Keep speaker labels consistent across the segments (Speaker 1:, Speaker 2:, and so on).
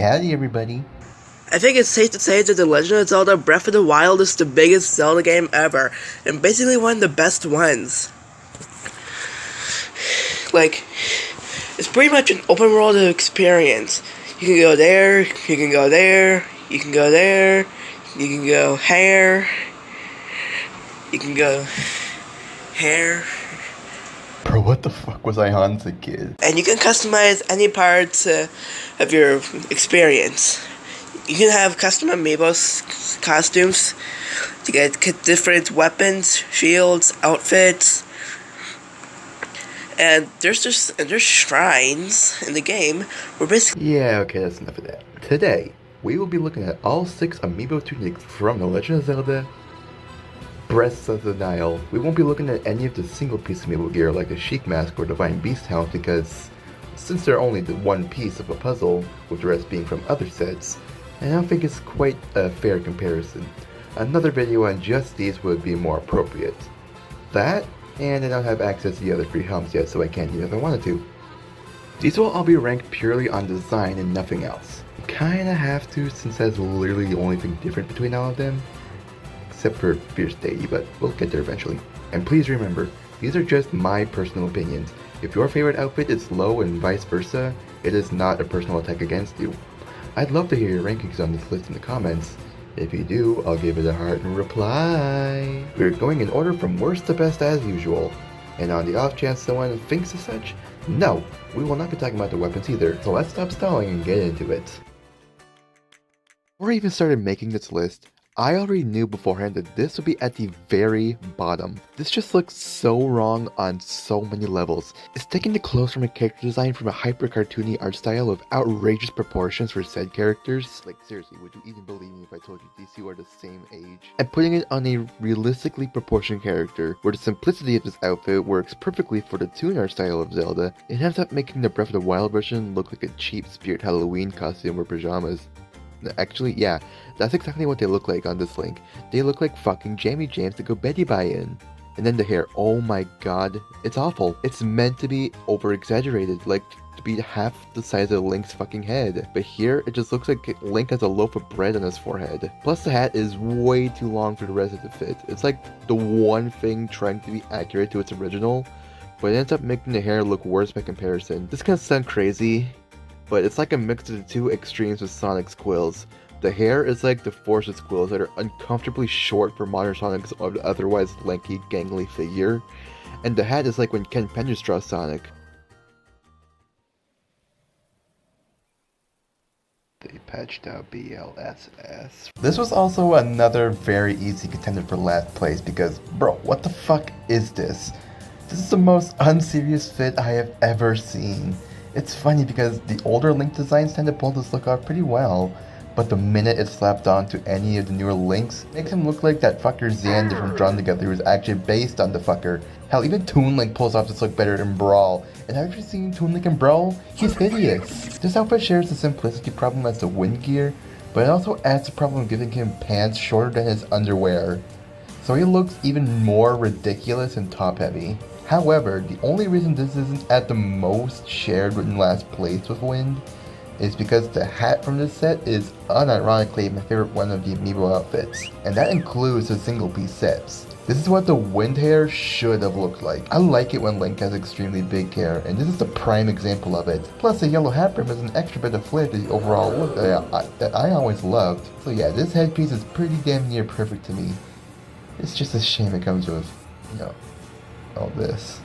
Speaker 1: howdy everybody.
Speaker 2: I think it's safe to say that The Legend of Zelda Breath of the Wild is the biggest Zelda game ever, and basically one of the best ones. Like, it's pretty much an open world experience. You can go there, you can go there, you can go there, you can go here, you can go here.
Speaker 1: Bro, what the fuck was I on as a kid?
Speaker 2: And you can customize any parts of your experience. You can have custom Amiibo costumes to get different weapons, shields, outfits. And there's shrines in the game where basically...
Speaker 1: Yeah, okay, that's enough of that. Today, we will be looking at all 6 Amiibo tunics from The Legend of Zelda Breath of the Nile. We won't be looking at any of the single piece Amiibo gear like the Sheik Mask or Divine Beast Helmet because since they're only the one piece of a puzzle, with the rest being from other sets, I don't think it's quite a fair comparison. Another video on just these would be more appropriate. That, and I don't have access to the other 3 helms yet, so I can't even if I wanted to. These will all be ranked purely on design and nothing else. You kinda have to, since that's literally the only thing different between all of them. Except for Fierce Deity, but we'll get there eventually. And please remember, these are just my personal opinions. If your favorite outfit is low and vice versa, it is not a personal attack against you. I'd love to hear your rankings on this list in the comments. If you do, I'll give it a heart and reply. We're going in order from worst to best as usual. And on the off chance someone thinks as such, no, we will not be talking about the weapons either, so let's stop stalling and get into it. Before I even started making this list, I already knew beforehand that this would be at the very bottom. This just looks so wrong on so many levels. It's taking the clothes from a character design from a hyper cartoony art style with outrageous proportions for said characters. Like seriously, would you even believe me if I told you these two are the same age? And putting it on a realistically proportioned character, where the simplicity of this outfit works perfectly for the toon art style of Zelda, it ends up making the Breath of the Wild version look like a cheap Spirit Halloween costume or pajamas. Actually, yeah, that's exactly what they look like on this link. They look like fucking Jamie James to go Betty Buy in. And then the hair, oh my god, it's awful. It's meant to be over-exaggerated, like to be half the size of Link's fucking head. But here, it just looks like Link has a loaf of bread on his forehead. Plus the hat is way too long for the rest of the fit. It's like the one thing trying to be accurate to its original, but it ends up making the hair look worse by comparison. This can sound crazy, but it's like a mix of the two extremes with Sonic's quills. The hair is like the Force's quills that are uncomfortably short for modern Sonic's otherwise lanky, gangly figure. And the hat is like when Ken Penders draws Sonic. They patched out BLSS. This was also another very easy contender for last place because, bro, what the fuck is this? This is the most unserious fit I have ever seen. It's funny because the older Link designs tend to pull this look off pretty well, but the minute it's slapped onto any of the newer Links, it makes him look like that fucker Xander from Drawn Together who was actually based on the fucker. Hell, even Toon Link pulls off this look better than Brawl. And have you seen Toon Link and Brawl? He's hideous. This outfit shares the simplicity problem as the wind gear, but it also adds the problem of giving him pants shorter than his underwear. So he looks even more ridiculous and top heavy. However, the only reason this isn't at the most shared in last place with Wind is because the hat from this set is unironically my favorite one of the Amiibo outfits, and that includes the single piece sets. This is what the Wind hair should have looked like. I like it when Link has extremely big hair, and this is the prime example of it. Plus the yellow hat brim is an extra bit of flair to the overall look that I always loved. So yeah, this headpiece is pretty damn near perfect to me. It's just a shame it comes with, you know, all this.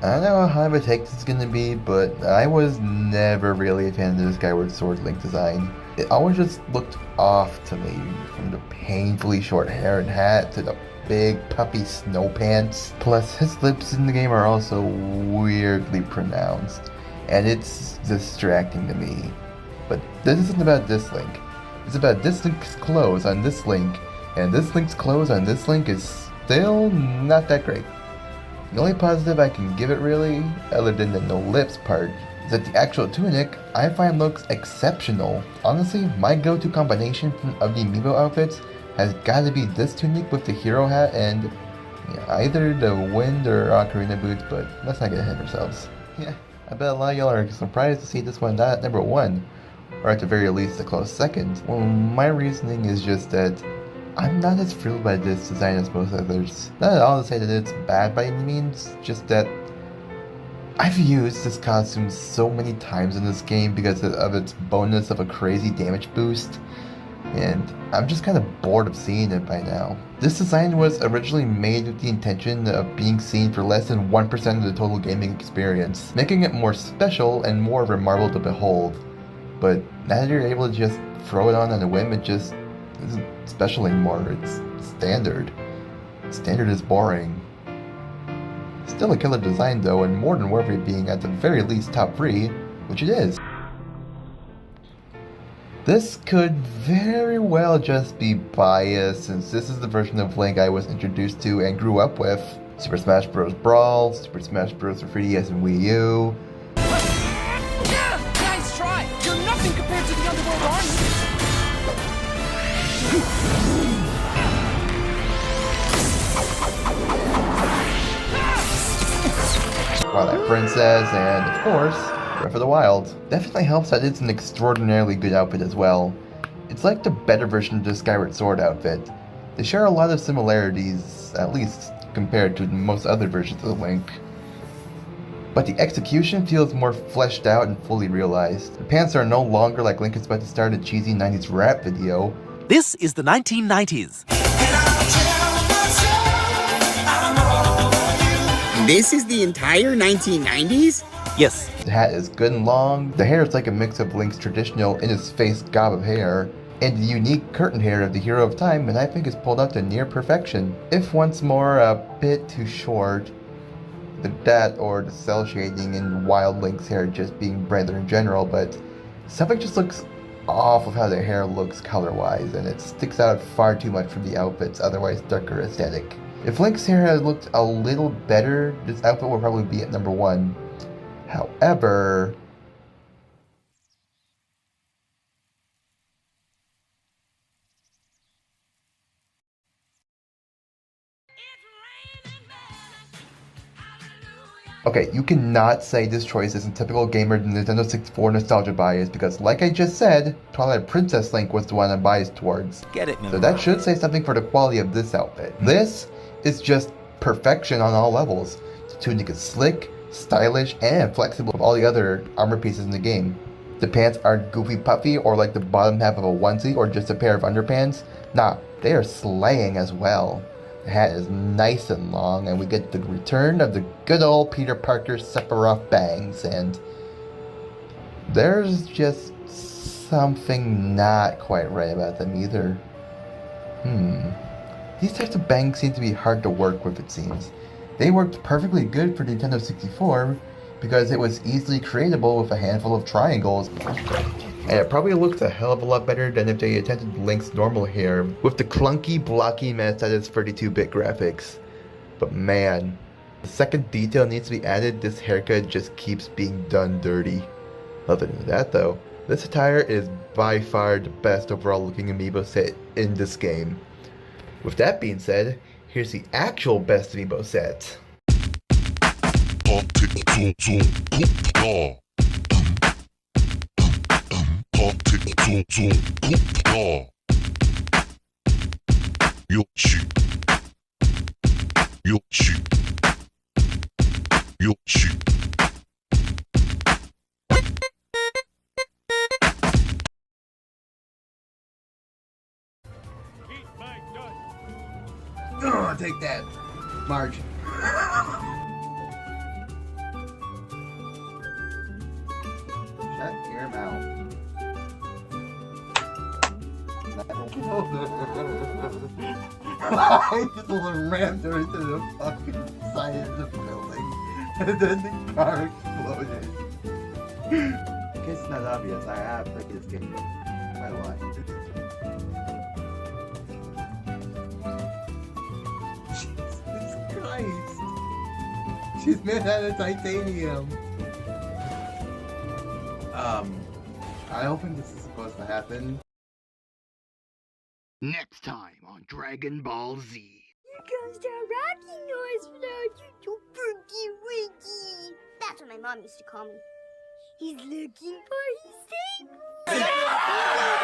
Speaker 1: I don't know how high take this is gonna be, but I was never really a fan of the Skyward Sword Link design. It always just looked off to me, from the painfully short hair and hat to the big puffy snow pants. Plus his lips in the game are also weirdly pronounced, and it's distracting to me. But this isn't about this Link. It's about this Link's clothes on this Link, and this Link's clothes on this Link is still not that great. The only positive I can give it really, other than the no lips part, is that the actual tunic I find looks exceptional. Honestly, my go-to combination of the Amiibo outfits has got to be this tunic with the hero hat and either the Wind or Ocarina boots, but let's not get ahead of ourselves. Yeah, I bet a lot of y'all are surprised to see this one not at number 1, or at the very least a close second. Well, my reasoning is just that I'm not as thrilled by this design as most others. Not at all to say that it's bad by any means, just that I've used this costume so many times in this game because of its bonus of a crazy damage boost, and I'm just kind of bored of seeing it by now. This design was originally made with the intention of being seen for less than 1% of the total gaming experience, making it more special and more of a marvel to behold. But now that you're able to just throw it on a whim, it just isn't special anymore. It's standard. Standard is boring. Still a killer design though, and more than worthy of being at the very least top 3, which it is. This could very well just be biased, since this is the version of Link I was introduced to and grew up with. Super Smash Bros. Brawl, Super Smash Bros. For 3DS and Wii U.
Speaker 3: Nice try! You're nothing compared to the Underworld Army!
Speaker 1: Twilight Princess, and of course, Breath of the Wild. Definitely helps that it's an extraordinarily good outfit as well. It's like the better version of the Skyward Sword outfit. They share a lot of similarities, at least compared to most other versions of Link. But the execution feels more fleshed out and fully realized. The pants are no longer like Link is about to start a cheesy 90s rap video.
Speaker 4: This is the 1990s.
Speaker 5: This is the entire 1990s?
Speaker 4: Yes.
Speaker 1: The hat is good and long, the hair is like a mix of Link's traditional in-his-face gob of hair, and the unique curtain hair of the hero of time, and I think is pulled up to near perfection. If once more a bit too short, that or the cell shading in Wild Link's hair just being brighter in general, but something just looks off of how the hair looks color-wise, and it sticks out far too much from the outfit's otherwise darker aesthetic. If Link's hair had looked a little better, this outfit would probably be at number 1. However, okay, you cannot say this choice isn't typical gamer Nintendo 64 nostalgia bias, because like I just said, Twilight Princess Link was the one I'm biased towards.
Speaker 4: Get it,
Speaker 1: So that should say something for the quality of this outfit. This is just perfection on all levels. The tunic is slick, stylish, and flexible with all the other armor pieces in the game. The pants aren't goofy puffy or like the bottom half of a onesie or just a pair of underpants. Nah, they are slaying as well. The hat is nice and long, and we get the return of the good old Peter Parker Sephiroth bangs, and there's just something not quite right about them either. These types of bangs seem to be hard to work with, it seems. They worked perfectly good for Nintendo 64 because it was easily creatable with a handful of triangles. And it probably looks a hell of a lot better than if they attempted Link's normal hair with the clunky, blocky mess that is 32-bit graphics. But man, the second detail needs to be added, this haircut just keeps being done dirty. Other than that though, this attire is by far the best overall looking amiibo set in this game. With that being said, here's the actual best amiibo set.
Speaker 5: Oh, take that, Marge.
Speaker 1: Shut your mouth. I just rammed her into the fucking side of the building, and then the car exploded. In case it's not obvious, I have played this game quite a lot. Jesus Christ! She's made out of titanium! I don't think this is supposed to happen.
Speaker 6: Next time on Dragon Ball Z.
Speaker 7: Here comes the Rocky noise without you, Pinky Winky. That's what my my mom used to call me. He's looking for his tape.